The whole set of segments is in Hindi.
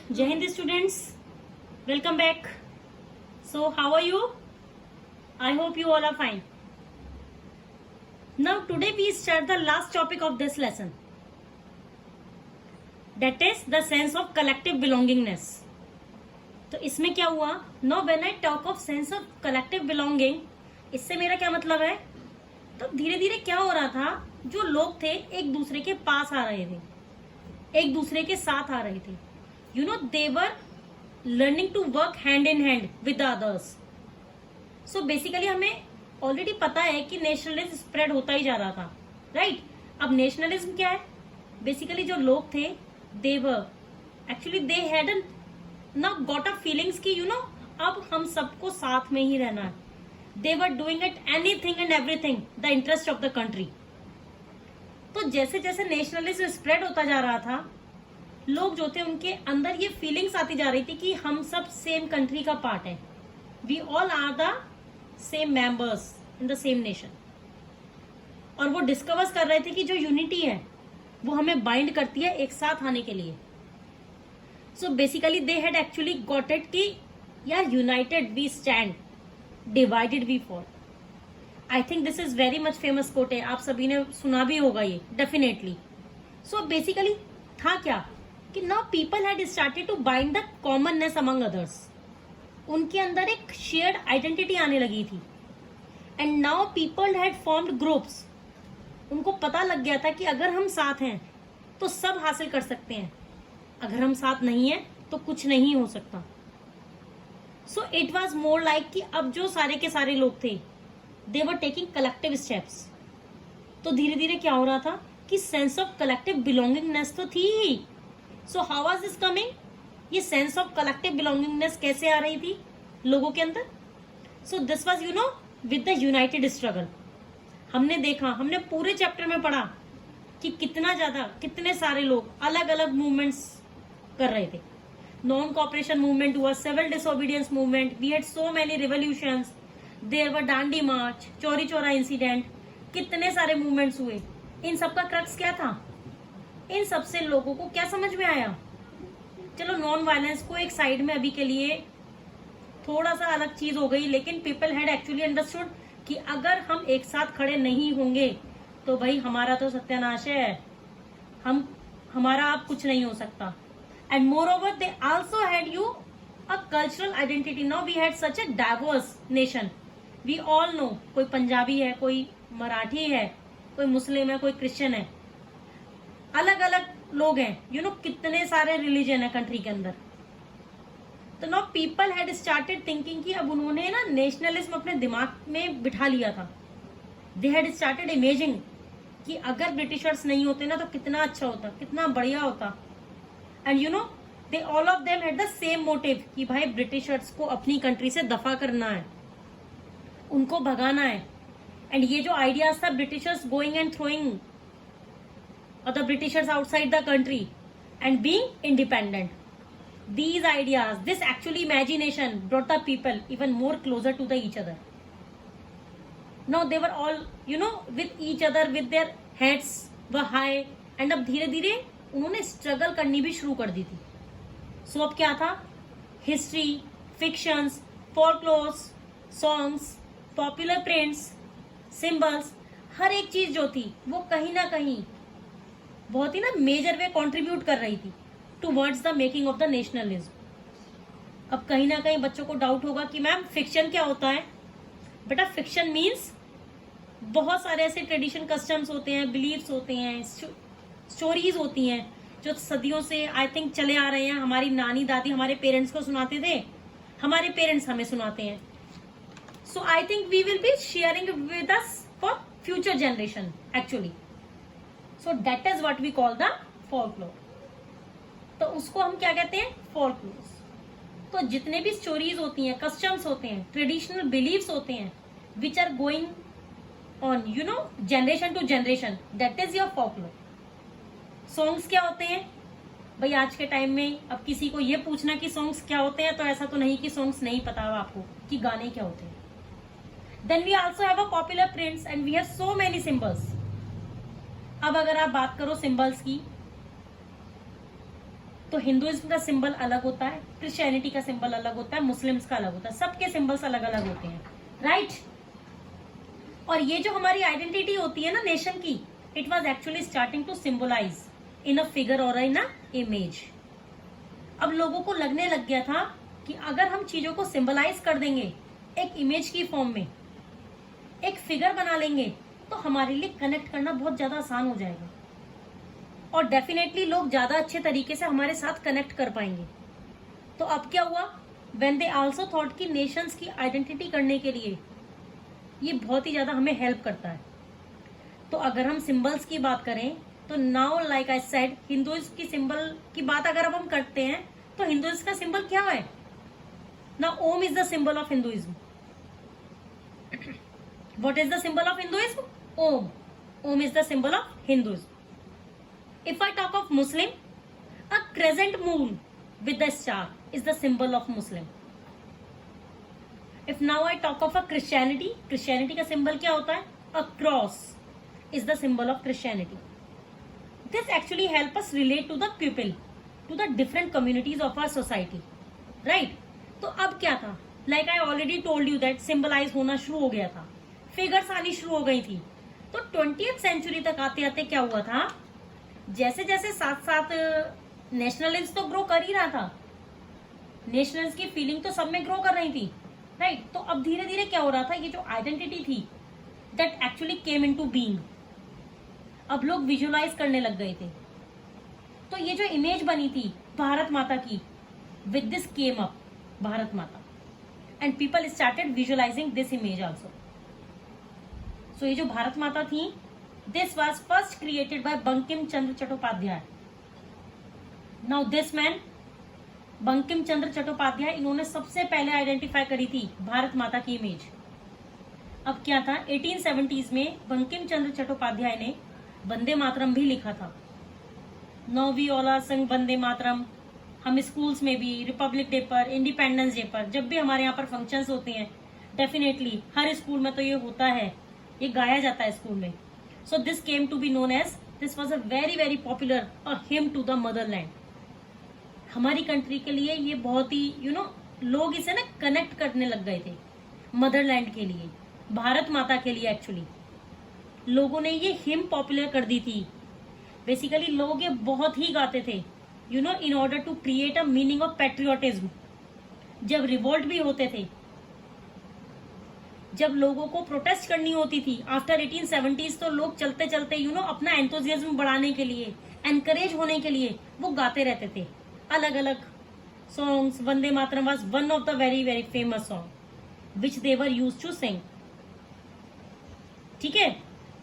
Jai Hind students, welcome back. So how are you? I hope you all are fine. Now today we start the last topic of this lesson. That is the sense of collective belongingness. तो इसमें क्या हुआ? Now when I talk of sense of collective belonging, इससे मेरा क्या मतलब है? तो धीरे धीरे क्या हो रहा था, जो लोग थे एक दूसरे के पास आ रहे थे, एक दूसरे के साथ आ रहे थे. You know, they were learning to work hand in hand with the others. So basically हमें ऑलरेडी पता है कि नेशनलिज्म स्प्रेड होता ही जा रहा था, राइट? अब नेशनलिज्म क्या है? बेसिकली जो लोग थे, they were actually they hadn't now got a feelings कि you know अब हम सबको साथ में ही रहना है. They were doing it anything and everything the interest of the country. तो जैसे जैसे नेशनलिज्म स्प्रेड होता जा रहा था, लोग जो थे उनके अंदर ये फीलिंग्स आती जा रही थी कि हम सब सेम कंट्री का पार्ट है. We all are the same members in the same nation. और वो डिस्कवर कर रहे थे कि जो यूनिटी है वो हमें बाइंड करती है एक साथ आने के लिए. So basically they had actually got it कि यार united we stand, divided we fall. I think this is very much famous quote है, आप सभी ने सुना भी होगा ये डेफिनेटली. सो बेसिकली था क्या कि now people had started to bind the commonness among others. उनके अंदर एक शेयर्ड आइडेंटिटी आने लगी थी. And now people had formed groups. उनको पता लग गया था कि अगर हम साथ हैं तो सब हासिल कर सकते हैं, अगर हम साथ नहीं हैं तो कुछ नहीं हो सकता. So it was more like कि अब जो सारे के सारे लोग थे, दे वर टेकिंग कलेक्टिव स्टेप्स. तो धीरे धीरे क्या हो रहा था कि सेंस ऑफ कलेक्टिव बिलोंगिंगनेस तो थी ही. So how was this coming? ये सेंस ऑफ कलेक्टिव बिलोंगिंगनेस कैसे आ रही थी लोगों के अंदर? So this was you know with the united struggle. हमने देखा, हमने पूरे चैप्टर में पढ़ा कि कितना ज्यादा, कितने सारे लोग अलग अलग मूवमेंट्स कर रहे थे. नॉन कॉपरेशन मूवमेंट हुआ, civil disobedience movement, we had so many revolutions, there were Dandi march, Chauri Chaura incident, कितने सारे मूवमेंट्स हुए. इन सबका क्रक्स क्या था? इन सबसे लोगों को क्या समझ में आया? चलो नॉन वायलेंस को एक साइड में अभी के लिए थोड़ा सा अलग चीज हो गई, लेकिन पीपल हैड एक्चुअली अंडरस्टूड कि अगर हम एक साथ खड़े नहीं होंगे तो भाई हमारा तो सत्यानाश है, हमारा अब कुछ नहीं हो सकता. And moreover they also had you a cultural identity. Now we had such a diverse nation. We all know, कोई पंजाबी है, कोई मराठी है, कोई मुस्लिम है, कोई क्रिश्चियन है, अलग अलग लोग हैं. यू नो कितने सारे रिलीजन है कंट्री के अंदर. तो now people had started thinking कि अब उन्होंने ना नेशनलिज्म अपने दिमाग में बिठा लिया था. दे हैड स्टार्टेड इमेजिंग कि अगर ब्रिटिशर्स नहीं होते ना तो कितना अच्छा होता, कितना बढ़िया होता. And you know they all of them had the same motive कि भाई ब्रिटिशर्स को अपनी कंट्री से दफा करना है, उनको भगाना है. एंड ये जो आइडियाज था Britishers going and throwing or the Britishers outside the country and being independent, these ideas, this actually imagination brought the people even more closer to the each other. Now they were all you know with each other, with their heads were high. and अब धीरे धीरे उन्होंने स्ट्रगल करनी भी शुरू कर दी थी. सो अब क्या था? History, fictions, folklores, songs, popular prints, symbols, हर एक चीज जो थी वो कहीं ना कहीं बहुत ही ना मेजर वे कंट्रीब्यूट कर रही थी towards the making of the nationalism. अब कहीं ना कहीं बच्चों को डाउट होगा कि मैम फिक्शन क्या होता है? बेटा फिक्शन मीन्स बहुत सारे ऐसे ट्रेडिशन, कस्टम्स होते हैं, बिलीव्स होते हैं, स्टोरीज होती हैं जो सदियों से आई थिंक चले आ रहे हैं. हमारी नानी दादी हमारे पेरेंट्स को सुनाते थे, हमारे पेरेंट्स हमें सुनाते हैं. So I think we will be sharing with us for future generation actually. So that is what we call the folklore. तो उसको हम क्या कहते हैं? folklores. तो जितने भी स्टोरीज होती हैं, कस्टम्स होते हैं, ट्रेडिशनल बिलीव्स होते हैं, which are going on you know generation to generation, that is your folklore. Songs क्या होते हैं? भाई आज के टाइम में अब किसी को ये पूछना कि सॉन्ग्स क्या होते हैं तो ऐसा तो नहीं कि सॉन्ग्स नहीं पता हो आपको कि गाने क्या होते हैं. Then we also have a popular prints and we have so many symbols. अब अगर आप बात करो सिंबल्स की, तो हिंदुइज्म का सिंबल अलग होता है, क्रिश्चियनिटी का सिंबल अलग होता है, मुस्लिम्स का अलग होता है, सबके सिंबल्स अलग अलग होते हैं, राइट। और ये जो हमारी आइडेंटिटी होती है ना नेशन की, it was actually starting to symbolize in a figure और इन अ इमेज। अब लोगों को लगने लग गया था कि अगर हम चीजों को सिंबलाइज कर देंगे एक इमेज की फॉर्म में, एक फिगर बना लेंगे, तो हमारे लिए कनेक्ट करना बहुत ज्यादा आसान हो जाएगा और डेफिनेटली लोग ज्यादा अच्छे तरीके से हमारे साथ कनेक्ट कर पाएंगे। तो अब क्या हुआ, व्हेन दे आल्सो थॉट कि नेशंस की आइडेंटिटी करने के लिए ये बहुत ही ज्यादा हमें हेल्प करता है। तो अगर हम सिंबल्स की बात करें तो now like I said, Hinduism की सिंबल की बात अगर अब हम करते हैं तो हिंदुइज्म का सिंबल क्या है ना, Om is the symbol of Hinduism. What is the symbol of Hinduism? Om. Om is the symbol of Hinduism. If I talk of Muslim, a crescent moon with the star is the symbol of Muslim. If now I talk of a Christianity, Christianity का symbol क्या होता है? A cross is the symbol of Christianity. This actually help us relate to the people, to the different communities of our society, right? तो अब क्या था? Like I already told you that symbolize होना शुरू हो गया था, figures आनी शुरू हो गई थी। तो 20th century तक आते आते क्या हुआ था, जैसे जैसे साथ साथ नेशनलिज्म तो ग्रो कर ही रहा था, नेशनल्स की फीलिंग तो सब में ग्रो कर रही थी, राइट। तो अब धीरे धीरे क्या हो रहा था, ये जो आइडेंटिटी थी that actually came into being, अब लोग विजुअलाइज करने लग गए थे। तो ये जो इमेज बनी थी भारत माता की, with this came up Bharat Mata, and people started visualising this image also. So ये जो भारत माता थी, this was first created by Bankim Chandra Chattopadhyay. Now this man, Bankim Chandra Chattopadhyay, इन्होंने सबसे पहले आइडेंटिफाई करी थी भारत माता की इमेज। अब क्या था, 1870s में बंकिम चंद्र चट्टोपाध्याय ने वंदे मातरम भी लिखा था। नाउ वी ऑल आर संग वंदे मातरम। हम स्कूल्स में भी रिपब्लिक डे पर, इंडिपेंडेंस डे पर, जब भी हमारे यहाँ पर फंक्शंस होते हैं, डेफिनेटली हर स्कूल में तो ये होता है, ये गाया जाता है स्कूल में। So this came to be known as, this was a very popular a hymn to the motherland. हमारी कंट्री के लिए ये बहुत ही लोग इसे ना कनेक्ट करने लग गए थे मदरलैंड के लिए, भारत माता के लिए। एक्चुअली लोगों ने ये हिम पॉपुलर कर दी थी। बेसिकली लोग ये बहुत ही गाते थे in order to create a meaning of patriotism. जब रिवोल्ट भी होते थे, जब लोगों को प्रोटेस्ट करनी होती थी आफ्टर 1870s, तो लोग चलते चलते अपना एंथुजियाज्म बढ़ाने के लिए, एनकरेज होने के लिए वो गाते रहते थे अलग अलग songs. Vande Mataram was one of the very famous song which they were used to sing, ठीक है।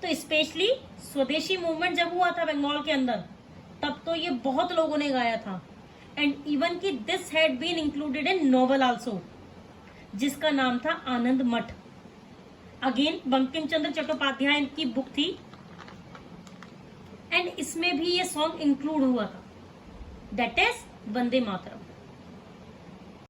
तो स्पेशली स्वदेशी मूवमेंट जब हुआ था बंगाल के अंदर, तब तो ये बहुत लोगों ने गाया था। एंड इवन की this had been included in novel also, जिसका नाम था आनंद मठ। अगेन बंकिम चंद्र चट्टोपाध्याय की बुक थी, एंड इसमें भी ये सॉन्ग इंक्लूड हुआ था, दैट इज वंदे मातरम।